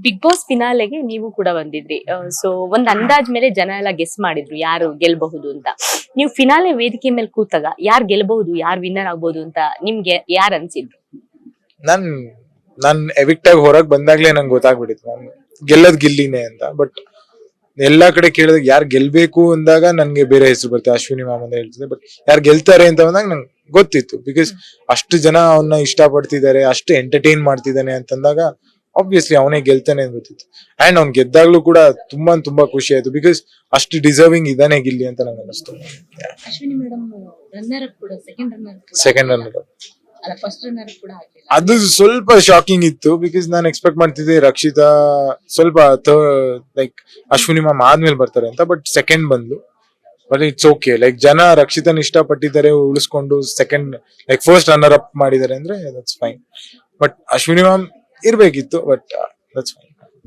Big boss ಫಿನಾಲೆಗೆ ನೀವು ಕೂಡ ಬಂದಿದ್ರಿ. ಸೊ ಒಂದ್ ಅಂದಾಜ್ ಮೇಲೆ ಜನ ಎಲ್ಲ ಗೆಸ್ ಮಾಡಿದ್ರು ಯಾರು ಗೆಲ್ಬಹುದು ಅಂತ. ನೀವು ಫಿನಾಲೆ ವೇದಿಕೆ ಮೇಲೆ ಕೂತಾಗ ಯಾರು ಗೆಲ್ಬಹುದು, ಯಾರು ವಿನ್ನರ್ ಆಗ್ಬಹುದು ಅಂತ ನಿಮ್ಗೆ ಯಾರು ಅನ್ಸಿದ್ರು? ನಾನ್ ಎವಿಕ್ಟ್ ಆಗಿ ಹೊರಗ್ ಬಂದಾಗ್ಲೇ ನಂಗೆ ಗೊತ್ತಾಗ್ಬಿಟ್ಟಿತ್ತು ನಾನು ಗೆಲ್ಲದ್ ಗಿಲ್ಲಿನೇ ಅಂತ. ಬಟ್ ಎಲ್ಲಾ ಕಡೆ ಕೇಳಿದಾಗ ಯಾರು ಗೆಲ್ಬೇಕು ಅಂದಾಗ ನನ್ಗೆ ಬೇರೆ ಹೆಸರು ಬರುತ್ತೆ, ಅಶ್ವಿನಿ ಮ್ಯಾಮ್ ಅಂತ ಹೇಳ್ತಿದ್ದೆ. ಬಟ್ ಯಾರು ಗೆಲ್ತಾರೆ ಅಂತ ಬಂದಾಗ ನಂಗೆ ಗೊತ್ತಿತ್ತು, ಬಿಕಾಸ್ ಅಷ್ಟು ಜನ ಅವನ್ನ ಇಷ್ಟ ಪಡ್ತಿದ್ದಾರೆ, ಅಷ್ಟು ಎಂಟರ್ಟೈನ್ ಮಾಡ್ತಿದ್ದಾನೆ ಅಂತಂದಾಗ ಆಬ್ವಿಯಸ್ಲಿ ಅವನೇ ಗೆಲ್ತಾನೆ ಅಂತ ಗೊತ್ತಿತ್ತು. ಅಂಡ್ ಅವ್ನ್ ಗೆದ್ದಾಗ್ಲೂ ಕೂಡ ತುಂಬಾ ಖುಷಿ ಆಯ್ತು, ಬಿಕಾಸ್ ಅಷ್ಟು ಡಿಸರ್ವಿಂಗ್ ಇದಾನೆ ಗಿಲ್ಲಿ ಅಂತ ನಂಗೆ ಅನಿಸ್ತು. ಅಶ್ವಿನಿ ಮೇಡಮ್ ರನ್ನರ್ ಕೂಡ ಸೆಕೆಂಡ್ ರನ್ನರ್ ಅಲ್ಲ, ಫಸ್ಟ್ ರನ್ನರ್ ಕೂಡ ಆಗಿಲ್ಲ. ಅದು ಸ್ವಲ್ಪ ಶಾಕಿಂಗ್ ಇತ್ತು, ಬಿಕಾಸ್ ನಾನು ಎಕ್ಸ್ಪೆಕ್ಟ್ ಮಾಡ್ತಿದ್ದೆ ರಕ್ಷಿತಾ ಸ್ವಲ್ಪ ಲೈಕ್ ಅಶ್ವಿನಿ ಮ್ಯಾಮ್ ಆದ್ಮೇಲೆ ಬರ್ತಾರೆ ಅಂತ. ಬಟ್ ಸೆಕೆಂಡ್ ಬಂದ್ಲು. ಬಟ್ ಇಟ್ಸ್ ಓಕೆ, ಲೈಕ್ ಜನ ರಕ್ಷಿತನ ಇಷ್ಟಪಟ್ಟಿದ್ದಾರೆ, ಉಳಿಸ್ಕೊಂಡು second like first runner up ಮಾಡಿದ್ದಾರೆ ಅಂದ್ರೆ that's fine. But Ashwini ma'am ಇರ್ಬೇಕಿತ್ತು, ಬಟ್ ದಟ್ಸ್ ಫೈನ್.